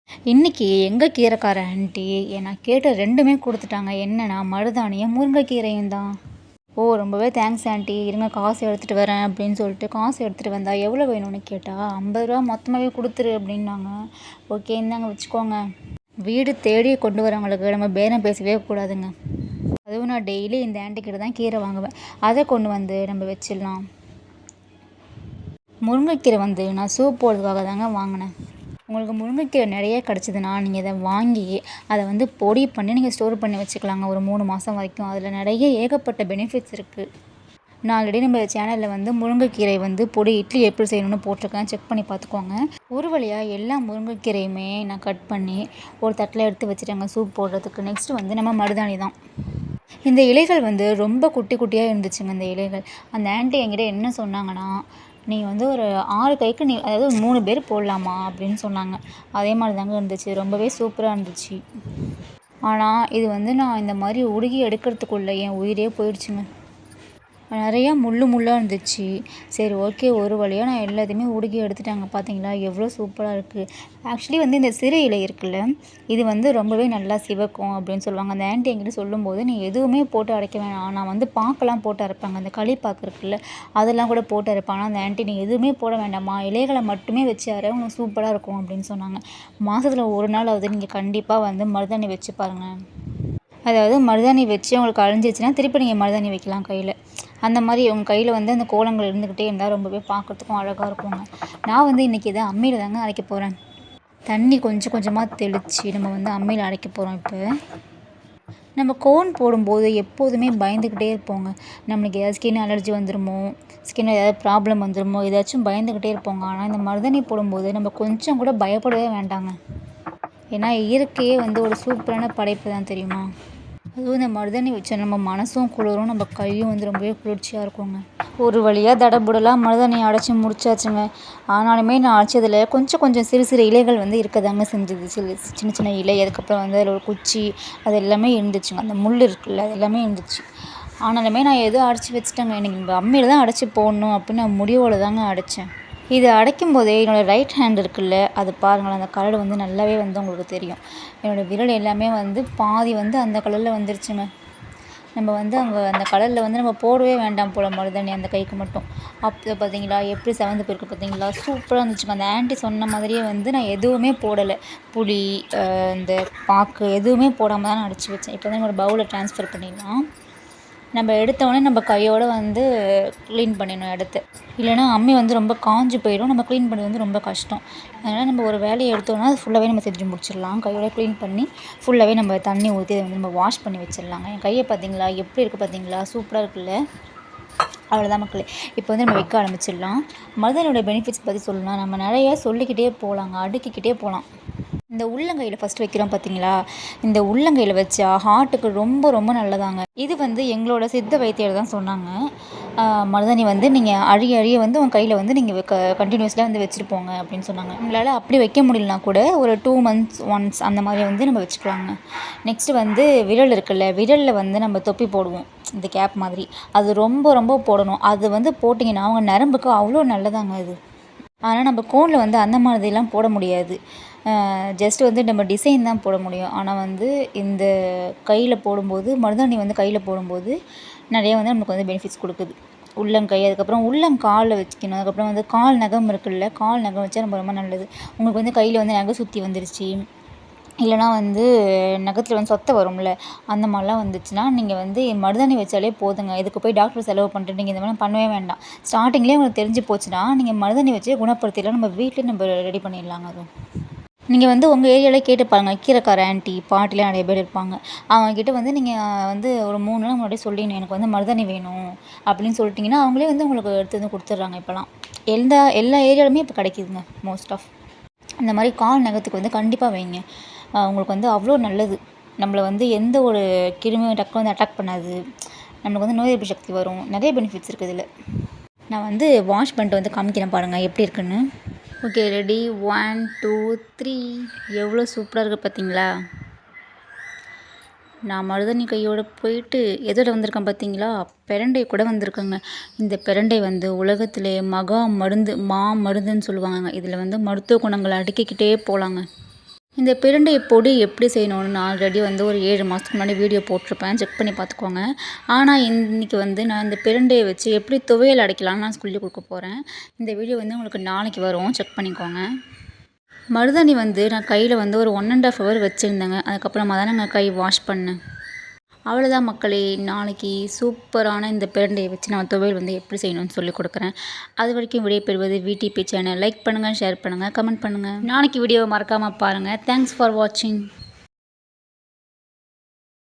இன்னைக்கு எங்க கீரைக்கார ஆன்ட்டி நான் கேட்ட 2மே குடுத்துட்டாங்க. என்னன்னா, மருதாணியும், முருங்கைக்கீரையும் தான். "ஓ! ரொம்பவே தேங்க்ஸ் ஆன்ட்டி. இருங்க காசு எடுத்துட்டு வரேன்" அப்படின்னு சொல்லிட்டு காசு எடுத்துட்டு வந்தா, "எவ்வளோ வேணும்னு?" கேட்டா, "ரூ. 50 மொத்தமாவே குடுத்துரு" அப்படின்னாங்க. "ஓகே இந்தாங்க வச்சுக்கோங்க." வீடு தேடி கொண்டு வரவங்களுக்கு நம்ம பேரம் பேசவே கூடாதுங்க. அதுவும் நான் டெய்லி இந்த ஆன்ட்டி கிட்ட தான் கீரை வாங்குவேன். அதை கொண்டு வந்து நம்ம வச்சிடலாம். முருங்கைக்கீரை வந்து நான் சூப் போடுறதுக்காக தாங்க வாங்கினேன். உங்களுக்கு முருங்கைக்கீரை நிறைய கிடச்சிதுன்னா, நீங்கள் இதை வாங்கி அதை வந்து பொடி பண்ணி நீங்கள் ஸ்டோர் பண்ணி வச்சுக்கலாங்க ஒரு 3 மாதம் வரைக்கும். அதில் நிறைய ஏகப்பட்ட பெனிஃபிட்ஸ் இருக்குது. நான் ஆல்ரெடி நம்ம சேனலில் வந்து முருங்கைக்கீரை வந்து பொடி இட்லி எப்படி செய்யணும்னு போட்டிருக்கேன். செக் பண்ணி பார்த்துக்கோங்க. ஒரு வழியாக எல்லா முருங்கைக்கீரையுமே நான் கட் பண்ணி ஒரு தட்டில் எடுத்து வச்சுட்டேங்க சூப் போடுறதுக்கு. நெக்ஸ்ட்டு வந்து நம்ம மருதாணி தான். இந்த இலைகள் வந்து ரொம்ப குட்டி குட்டியாக இருந்துச்சுங்க இந்த இலைகள். அந்த ஆன்ட்டி என்கிட்ட என்ன சொன்னாங்கன்னா, "நீங்கள் வந்து ஒரு 6 கைக்கு அதாவது 3 பேர் போடலாமா" அப்படின்னு சொன்னாங்க. அதே மாதிரி தாங்க இருந்துச்சு. ரொம்பவே சூப்பராக இருந்துச்சு. ஆனால் இது வந்து நான் இந்த மாதிரி உருகி எடுக்கிறதுக்குள்ள என் உயிரே போயிடுச்சுங்க. நிறையா முள்ளாக இருந்துச்சு. சரி ஓகே, ஒரு வழியாக நான் எல்லாத்தையுமே உருகி எடுத்துட்டாங்க. பார்த்தீங்களா எவ்வளோ சூப்பராக இருக்குது. ஆக்சுவலி வந்து இந்த சிறு இலை இருக்குல்ல, இது வந்து ரொம்பவே நல்லா சிவக்கும் அப்படின்னு சொல்லுவாங்க. அந்த ஆன்ட்டி என்கிட்ட சொல்லும்போது, "நீ எதுவுமே போட்டு அரைக்க வேணாம். நான் வந்து பாக்கெல்லாம் போட்டு அரைப்பாங்க. அந்த களிப்பாக்கு இருக்குல்ல, அதெல்லாம் கூட போட்டு அரைப்பாங்க. அந்த ஆன்ட்டி நீ எதுவுமே போட வேண்டாம்மா, இலைகளை மட்டுமே வச்சு அரை, உனக்கு சூப்பராக இருக்கும்" அப்படின்னு சொன்னாங்க. மாதத்தில் ஒரு நாளாவது நீங்கள் கண்டிப்பாக வந்து மருதாணி வச்சு பாருங்கள். அதாவது மருதாணி வச்சு உங்களுக்கு அழிஞ்சிருச்சுன்னா திருப்பி நீங்கள் மருதாணி வைக்கலாம் கையில். அந்த மாதிரி உங்கள் கையில் வந்து அந்த கோலங்கள் இருந்துக்கிட்டே இருந்தால் ரொம்பவே பார்க்குறதுக்கும் அழகாக இருக்குங்க. நான் வந்து இன்றைக்கி இதை அம்மியில் தாங்க அரைக்க போகிறேன். தண்ணி கொஞ்சம் கொஞ்சமாக தெளித்து நம்ம வந்து அம்மியில் அரைக்க போகிறோம். இப்போ நம்ம கோன் போடும்போது எப்போதுமே பயந்துக்கிட்டே இருப்போங்க. நம்மளுக்கு ஏதாவது ஸ்கின் அலர்ஜி வந்துடுமோ, ஸ்கின்னில் ஏதாவது ப்ராப்ளம் வந்துடுமோ, ஏதாச்சும் பயந்துக்கிட்டே இருப்போங்க. ஆனால் இந்த மருதாணி போடும்போது நம்ம கொஞ்சம் கூட பயப்படவே வேண்டாங்க. ஏன்னா இயற்கையே வந்து ஒரு சூப்பரான படைப்பு தான், தெரியுமா? அதுவும் இந்த மருதாணி வச்சா நம்ம மனசும் குளிரும், நம்ம கையும் வந்து ரொம்பவே குளிர்ச்சியாக இருக்குங்க. ஒரு வழியாக தடபுடலாக மருதாணியை அடைச்சி முடிச்சாச்சுங்க. ஆனாலுமே நான் அரைச்சதில் கொஞ்சம் கொஞ்சம் சிறு சிறு இலைகள் வந்து இருக்க தாங்க செஞ்சது. சின்ன சின்ன இலை, அதுக்கப்புறம் வந்து அதில் ஒரு குச்சி, அது எல்லாமே இருந்துச்சுங்க. அந்த முள் இருக்குல்ல, அது எல்லாமே இருந்துச்சு. ஆனாலுமே நான் ஏதோ அடைச்சி வச்சுட்டேங்க. எனக்கு அம்மியில் தான் அடைச்சி போடணும் அப்படின்னு நான் முடிவோடு தாங்க அடைச்சேன். இதை அடைக்கும் போதே என்னோடய ரைட் ஹேண்ட் இருக்குல்ல, அது பாருங்களேன், அந்த கலர் வந்து நல்லாவே வந்து உங்களுக்கு தெரியும். என்னோடய விரல் எல்லாமே வந்து பாதி வந்து அந்த கலரில் வந்துருச்சுங்க. நம்ம வந்து அங்கே அந்த கலரில் வந்து நம்ம போடவே வேண்டாம் போல் மருதாணி அந்த கைக்கு மட்டும். அப்போ பார்த்தீங்களா எப்படி செவந்து போயிருக்கு பார்த்தீங்களா? சூப்பராக இருந்துச்சுங்க. அந்த ஆன்ட்டி சொன்ன மாதிரியே வந்து நான் எதுவுமே போடலை. புளி, இந்த பாக்கு எதுவுமே போடாமல் தான் நான் அடைச்சி வச்சேன். இப்போ வந்து ஒரு பவுலில் ட்ரான்ஸ்ஃபர் பண்ணிடலாம். நம்ம எடுத்தோடனே நம்ம கையோடு வந்து க்ளீன் பண்ணிடணும் இடத்த. இல்லைனா அம்மி வந்து ரொம்ப காஞ்சு போயிடும். நம்ம க்ளீன் பண்ணுறது வந்து ரொம்ப கஷ்டம். அதனால் நம்ம ஒரு வேலையை எடுத்தோம்னா அது ஃபுல்லாகவே நம்ம செஞ்சு முடிச்சிடலாம். கையோட க்ளீன் பண்ணி ஃபுல்லாகவே நம்ம தண்ணி ஊற்றி அதை வந்து நம்ம வாஷ் பண்ணி வச்சிடலாங்க. என் கையை பார்த்தீங்களா எப்படி இருக்குது பார்த்தீங்களா? சூப்பராக இருக்குல்ல? அவ்வளோதான் மக்களே. இப்போ வந்து நம்ம வைக்க ஆரம்பிச்சிடலாம். மருதாணியோட பெனிஃபிட்ஸ் பற்றி சொல்லணும்னா நம்ம நிறையா சொல்லிக்கிட்டே போகலாங்க, அடுக்கிக்கிட்டே போகலாம். இந்த உள்ளங்கையில் ஃபஸ்ட்டு வைக்கிறோம் பார்த்தீங்களா? இந்த உள்ளங்கையில் வச்சா ஹார்ட்டுக்கு ரொம்ப ரொம்ப நல்லதாங்க. இது வந்து எங்களோட சித்த வைத்தியர் தான் சொன்னாங்க. மருதாணி வந்து நீங்கள் அழிய வந்து உங்கள் கையில் வந்து நீங்கள் கண்டினியூஸாக வந்து வச்சுட்டு போங்க அப்படின்னு சொன்னாங்க. நம்மளால் அப்படி வைக்க முடியலனா கூட ஒரு 2 months ஒன்ஸ் அந்த மாதிரி வந்து நம்ம வச்சுக்கலாங்க. நெக்ஸ்ட்டு வந்து விரல் இருக்குல்ல, விரலில் வந்து நம்ம தொப்பி போடுவோம், இந்த கேப் மாதிரி. அது ரொம்ப ரொம்ப போடணும். அது வந்து போட்டிங்கன்னா அவங்க நரம்புக்கு அவ்வளோ நல்லதாங்க அது. ஆனால் நம்ம கோனில் வந்து அந்த மாதிரிலாம் போட முடியாது. ஜஸ்ட் வந்து நம்ம டிசைன் தான் போட முடியும். ஆனால் வந்து இந்த கையில் போடும்போது, மருதாணி வந்து கையில் போடும்போது நிறைய வந்து நமக்கு வந்து பெனிஃபிட்ஸ் கொடுக்குது. உள்ளங்கை, அதுக்கப்புறம் உள்ளங்காலில் வச்சுக்கணும். அதுக்கப்புறம் வந்து கால் நகம் இருக்குல்ல, கால் நகம் வச்சா ரொம்ப ரொம்ப நல்லது. உங்களுக்கு வந்து கையில் வந்து நகம் சுற்றி வந்துருச்சு, இல்லைனா வந்து நகத்தில் வந்து சொத்தை வரும்ல, அந்த மாதிரிலாம் வந்துச்சுன்னா நீங்கள் வந்து மருதாணி வச்சாலே போதுங்க. இதுக்கு போய் டாக்டர் செலவு பண்ணிட்டு நீங்கள் இந்த மாதிரிலாம் பண்ணவே வேண்டாம். ஸ்டார்டிங்லேயே உங்களுக்கு தெரிஞ்சு போச்சுன்னா நீங்கள் மருதாணி வச்சு குணப்படுத்திடலாம். நம்ம வீட்டிலே நம்ம ரெடி பண்ணிடலாங்க. அதுவும் நீங்கள் வந்து உங்கள் ஏரியாவிலே கேட்டு பாருங்கள். கீரைக்கார ஆன்ட்டி, பாட்டிலாம் நிறைய பேர் இருப்பாங்க. அவங்கக்கிட்ட வந்து நீங்கள் வந்து ஒரு 3 நாள் முன்னாடியே சொல்லிடணும், எனக்கு வந்து மருதாணி வேணும் அப்படின்னு சொல்லிட்டிங்கன்னா அவங்களே வந்து உங்களுக்கு எடுத்து வந்து கொடுத்துட்றாங்க. இப்போலாம் எல்லா ஏரியாலுமே இப்போ கிடைக்கிதுங்க மோஸ்ட் ஆஃப். இந்த மாதிரி கால் நகத்துக்கு வந்து கண்டிப்பாக வைங்க. உங்களுக்கு வந்து அவ்வளோ நல்லது. நம்மளை வந்து எந்த ஒரு கிருமியும் டக்குனு வந்து அட்டாக் பண்ணாது. நம்மளுக்கு வந்து நோய் எதிர்ப்பு சக்தி வரும். நிறைய பெனிஃபிட்ஸ் இருக்குது இதில். நான் வந்து வாஷ் பண்ணிட்டு வந்து காமிக்கிறேன் பாருங்கள் எப்படி இருக்குன்னு. Okay, ready, 1 2 3. எவ்வளோ சூப்பராக இருக்குது பார்த்தீங்களா? நான் மருதாணி கையோடு போயிட்டு எதோட வந்திருக்கேன் பார்த்தீங்களா? பிரண்டை கூட வந்திருக்கேங்க. இந்த பிரண்டை வந்து உலகத்திலே மருந்துன்னு சொல்லுவாங்க. இதில் வந்து மருத்துவ குணங்களை அடுக்கிக்கிட்டே போகலாங்க. இந்த பிரண்டை பொடி எப்படி செய்யணும்னு நான் ஆல்ரெடி வந்து ஒரு 7 மாதத்துக்கு முன்னாடி வீடியோ போட்டிருப்பேன், செக் பண்ணி பார்த்துக்கோங்க. ஆனால் இன்றைக்கி வந்து நான் இந்த பிரண்டையை வச்சு எப்படி துவையல் அடைக்கலாம்னு நான் சொல்லி கொடுக்க போகிறேன். இந்த வீடியோ வந்து உங்களுக்கு நாளைக்கு வரும், செக் பண்ணிக்கோங்க. மருதாணி வந்து நான் கையில் வந்து ஒரு 1½ ஹவர் வச்சுருந்தேங்க. அதுக்கப்புறமா தான் நாங்கள் கை வாஷ் பண்ணேன். அவ்வளோதான் மக்களே, நாளைக்கு சூப்பரான இந்த பிரண்டையை வச்சு நான் துவையல் வந்து எப்படி செய்யணும்னு சொல்லி கொடுக்குறேன். அது வரைக்கும் விடைபெறுவது VTP சேனல். லைக் பண்ணுங்கள், ஷேர் பண்ணுங்கள், கமெண்ட் பண்ணுங்கள். நாளைக்கு வீடியோவை மறக்காமல் பாருங்கள். தேங்க்ஸ் ஃபார் வாட்சிங்.